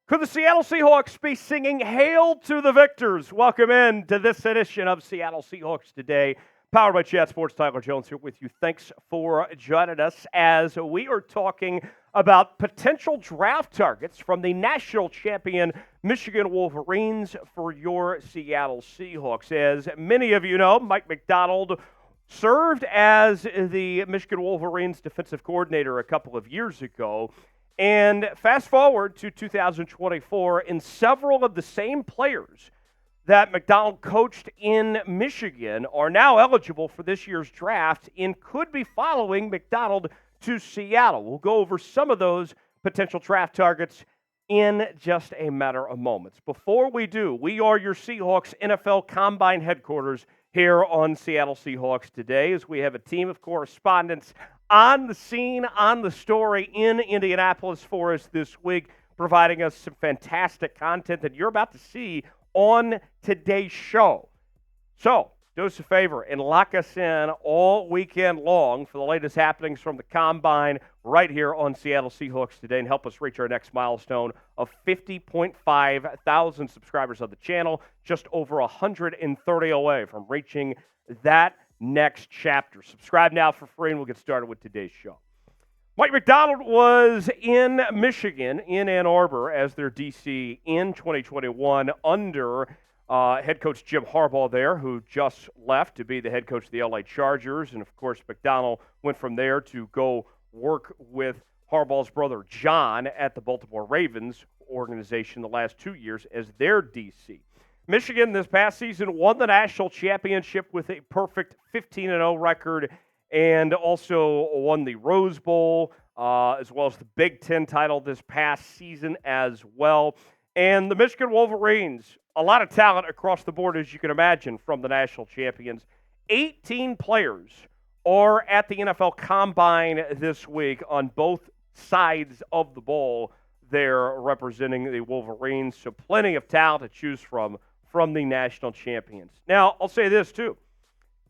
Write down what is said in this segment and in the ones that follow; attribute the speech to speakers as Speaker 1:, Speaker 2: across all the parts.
Speaker 1: Could the Seattle Seahawks be singing Hail to the Victors? Welcome in to this edition of Seattle Seahawks Today, powered by Chat Sports. Tyler Jones here with you. Thanks for joining us as we are talking about potential draft targets from the national champion Michigan Wolverines for your Seattle Seahawks. As many of you know, Mike Macdonald served as the Michigan Wolverines defensive coordinator a couple of years ago. And fast forward to 2024, and several of the same players that Macdonald coached in Michigan are now eligible for this year's draft and could be following Macdonald to Seattle. We'll go over some of those potential draft targets in just a matter of moments. Before we do, we are your Seahawks NFL Combine headquarters here on Seattle Seahawks Today, as we have a team of correspondents on the scene, on the story in Indianapolis for us this week, providing us some fantastic content that you're about to see on today's show. So, do us a favor and lock us in all weekend long for the latest happenings from the Combine right here on Seattle Seahawks Today and help us reach our next milestone of 50.5 thousand subscribers of the channel, just over 130 away from reaching that next chapter. Subscribe now for free, and we'll get started with today's show. Mike Macdonald was in Michigan, in Ann Arbor, as their DC in 2021 under head coach Jim Harbaugh there, who just left to be the head coach of the LA Chargers. And, of course, Macdonald went from there to go work with Harbaugh's brother John at the Baltimore Ravens organization the last 2 years as their DC. Michigan this past season won the national championship with a perfect 15-0 record and also won the Rose Bowl as well as the Big Ten title this past season as well. And the Michigan Wolverines, a lot of talent across the board, as you can imagine, from the national champions. 18 players are at the NFL Combine this week on both sides of the ball. They're representing the Wolverines, so plenty of talent to choose from the national champions. Now, I'll say this too.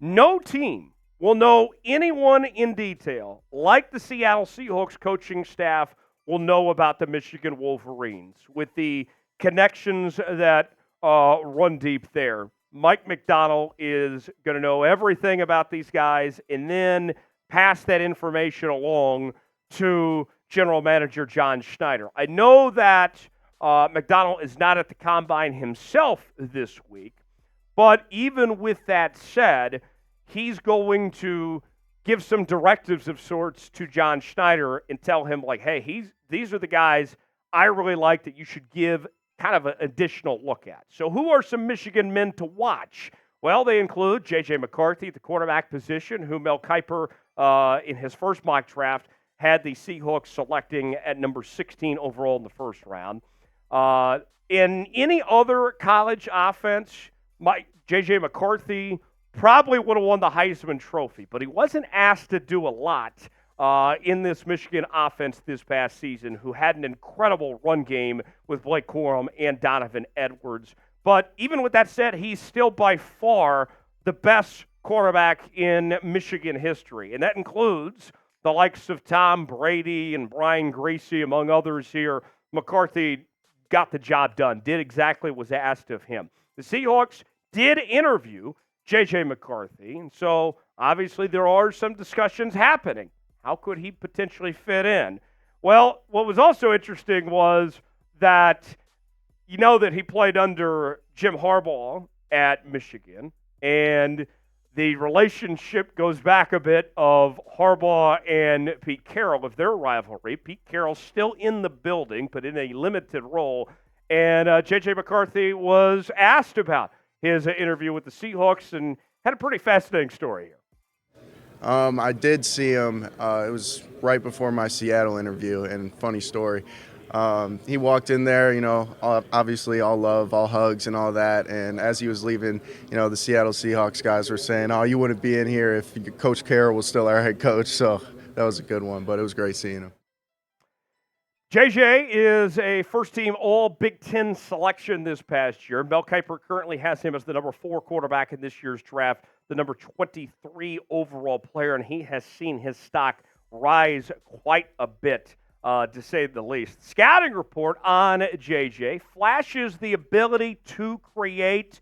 Speaker 1: No team will know anyone in detail like the Seattle Seahawks coaching staff will know about the Michigan Wolverines, with the connections that run deep there. Mike Macdonald is going to know everything about these guys and then pass that information along to General Manager John Schneider. I know that Macdonald is not at the Combine himself this week, but even with that said, he's going to give some directives of sorts to John Schneider and tell him, like, hey, these are the guys I really like that you should give kind of an additional look at. So who are some Michigan men to watch? Well, they include J.J. McCarthy at the quarterback position, who Mel Kiper, in his first mock draft, had the Seahawks selecting at number 16 overall in the first round. In any other college offense, J.J. McCarthy probably would have won the Heisman Trophy, but he wasn't asked to do a lot in this Michigan offense this past season, who had an incredible run game with Blake Corum and Donovan Edwards. But even with that said, he's still by far the best quarterback in Michigan history, and that includes the likes of Tom Brady and Brian Griese, among others here. McCarthy got the job done, did exactly what was asked of him. The Seahawks did interview J.J. McCarthy, and so obviously there are some discussions happening. How could he potentially fit in? Well, what was also interesting was that you know that he played under Jim Harbaugh at Michigan, and the relationship goes back a bit of Harbaugh and Pete Carroll of their rivalry. Pete Carroll's still in the building, but in a limited role. And J.J. McCarthy was asked about his interview with the Seahawks and had a pretty fascinating story here.
Speaker 2: I did see him. It was right before my Seattle interview, and funny story. He walked in there, obviously all love, all hugs and all that. And as he was leaving, the Seattle Seahawks guys were saying, oh, you wouldn't be in here if Coach Carroll was still our head coach. So that was a good one, but it was great seeing him.
Speaker 1: JJ is a first-team All-Big Ten selection this past year. Mel Kiper currently has him as the number 4 quarterback in this year's draft, the number 23 overall player, and he has seen his stock rise quite a bit to say the least. Scouting report on JJ flashes the ability to create.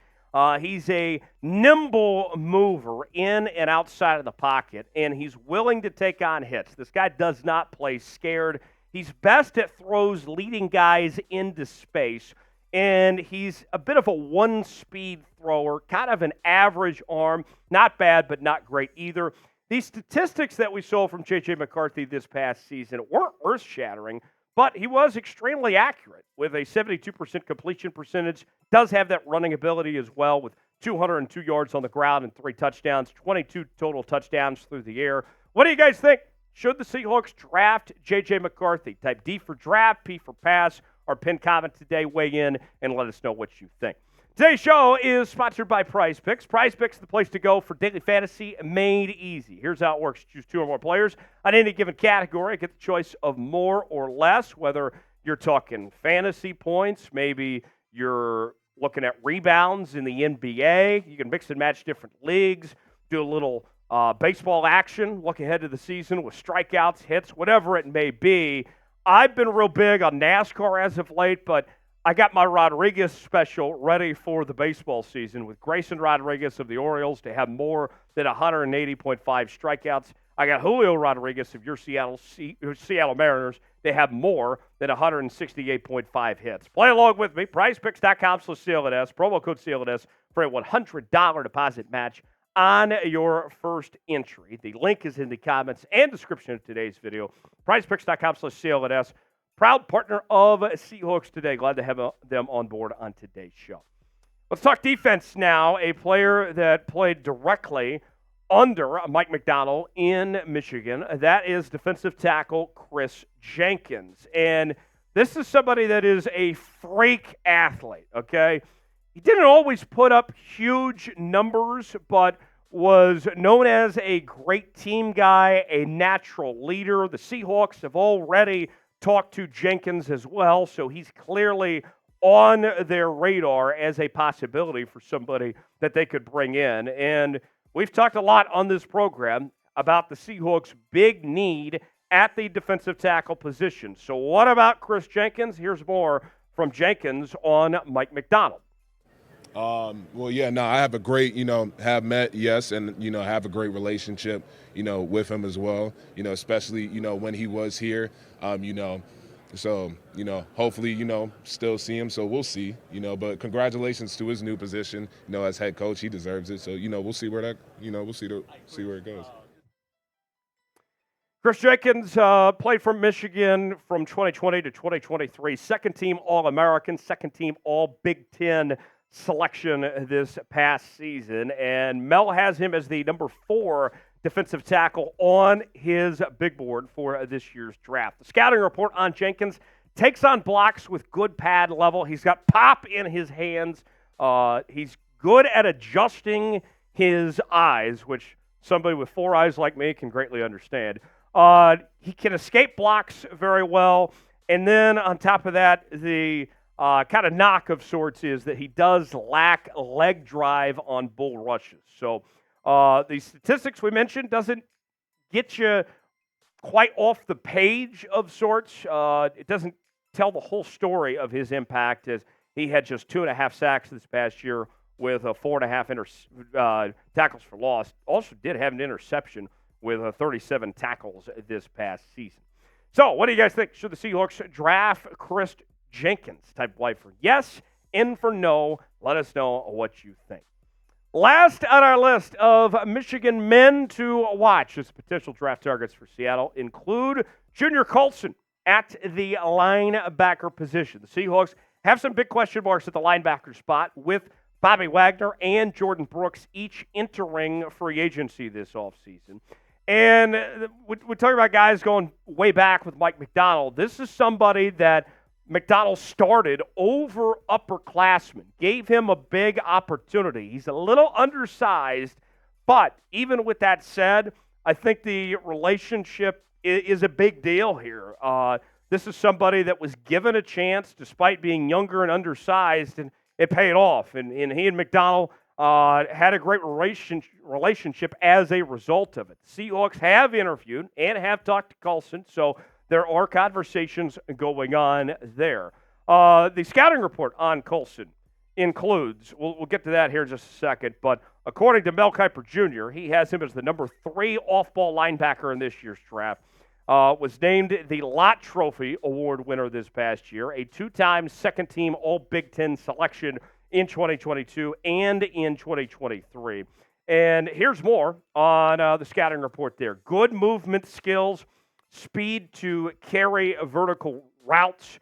Speaker 1: He's a nimble mover in and outside of the pocket, and he's willing to take on hits. This guy does not play scared. He's best at throws leading guys into space, and he's a bit of a one-speed thrower, kind of an average arm. Not bad, but not great either. These statistics that we saw from J.J. McCarthy this past season weren't earth-shattering, but he was extremely accurate with a 72% completion percentage. Does have that running ability as well with 202 yards on the ground and 3 touchdowns, 22 total touchdowns through the air. What do you guys think? Should the Seahawks draft J.J. McCarthy? Type D for draft, P for pass. Our pinned comment today. Weigh in and let us know what you think. Today's show is sponsored by Prize Picks. Prize Picks is the place to go for daily fantasy made easy. Here's how it works. Choose 2 or more players on any given category. Get the choice of more or less, whether you're talking fantasy points, maybe you're looking at rebounds in the NBA. You can mix and match different leagues, do a little baseball action, look ahead to the season with strikeouts, hits, whatever it may be. I've been real big on NASCAR as of late, but I got my Rodriguez special ready for the baseball season with Grayson Rodriguez of the Orioles to have more than 180.5 strikeouts. I got Julio Rodriguez of your Seattle Mariners to have more than 168.5 hits. Play along with me. PrizePicks.com/CLNS. Promo code CLNS for a $100 deposit match on your first entry. The link is in the comments and description of today's video. PrizePicks.com/CLNS. Proud partner of Seahawks Today. Glad to have them on board on today's show. Let's talk defense now. A player that played directly under Mike Macdonald in Michigan. That is defensive tackle Kris Jenkins. And this is somebody that is a freak athlete, okay? He didn't always put up huge numbers, but was known as a great team guy, a natural leader. The Seahawks have already talked to Jenkins as well, so he's clearly on their radar as a possibility for somebody that they could bring in. And we've talked a lot on this program about the Seahawks' big need at the defensive tackle position. So what about Kris Jenkins? Here's more from Jenkins on Mike Macdonald.
Speaker 3: Well, yeah, no, I have a great, have met, yes, and, have a great relationship, with him as well, especially, when he was here, so, hopefully, still see him. So we'll see, but congratulations to his new position, as head coach. He deserves it. So, we'll see where that, we'll see where it goes.
Speaker 1: Kris Jenkins played for Michigan from 2020 to 2023. Second-team All-American, second-team All-Big Ten selection this past season. And Mel has him as the number 4 defensive tackle on his big board for this year's draft. The scouting report on Jenkins: takes on blocks with good pad level. He's got pop in his hands. He's good at adjusting his eyes, which somebody with 4 eyes like me can greatly understand. He can escape blocks very well. And then on top of that, the kind of knock of sorts is that he does lack leg drive on bull rushes. So the statistics we mentioned doesn't get you quite off the page of sorts. It doesn't tell the whole story of his impact, as he had just 2.5 sacks this past year with 4.5 tackles for loss. Also did have an interception with 37 tackles this past season. So what do you guys think? Should the Seahawks draft Kris Jenkins? Type Y for yes, N for no. Let us know what you think. Last on our list of Michigan men to watch as potential draft targets for Seattle include Junior Coulson at the linebacker position. The Seahawks have some big question marks at the linebacker spot, with Bobby Wagner and Jordan Brooks each entering free agency this offseason. And we're talking about guys going way back with Mike Macdonald. This is somebody that Macdonald started over upperclassmen, gave him a big opportunity. He's a little undersized, but even with that said, I think the relationship is a big deal here. This is somebody that was given a chance despite being younger and undersized, and it paid off. And he and Macdonald had a great relationship as a result of it. The Seahawks have interviewed and have talked to Coulson, so there are conversations going on there. The scouting report on Coulson includes, we'll get to that here in just a second, but according to Mel Kiper Jr., he has him as the number 3 off-ball linebacker in this year's draft. Was named the Lott Trophy Award winner this past year, a 2-time second-team All-Big Ten selection in 2022 and in 2023. And here's more on the scouting report there. Good movement skills, speed to carry vertical routes.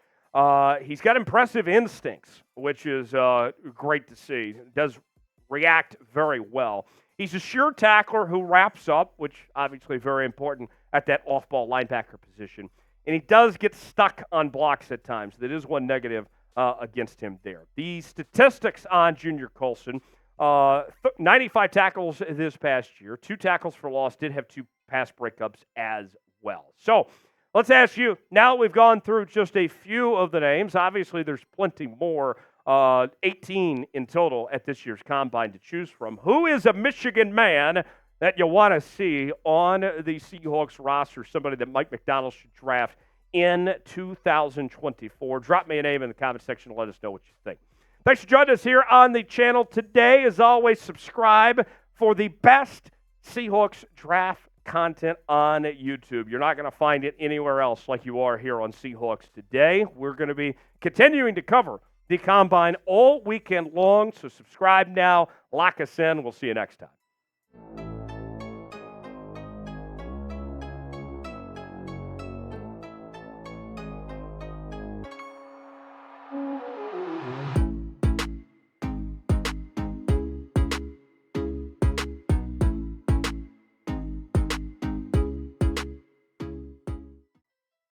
Speaker 1: He's got impressive instincts, which is great to see. Does react very well. He's a sure tackler who wraps up, which obviously very important at that off-ball linebacker position. And he does get stuck on blocks at times. That is one negative against him there. The statistics on Junior Coulson, 95 tackles this past year, 2 tackles for loss, did have 2 pass breakups as well. So let's ask you, now that we've gone through just a few of the names, obviously there's plenty more, 18 in total at this year's Combine to choose from. Who is a Michigan man that you want to see on the Seahawks roster, somebody that Mike Macdonald should draft in 2024? Drop me a name in the comment section and let us know what you think. Thanks for joining us here on the channel today. As always, subscribe for the best Seahawks draft content on YouTube. You're not going to find it anywhere else like you are here on Seahawks Today. We're going to be continuing to cover the Combine all weekend long, so subscribe now. Lock us in. We'll see you next time.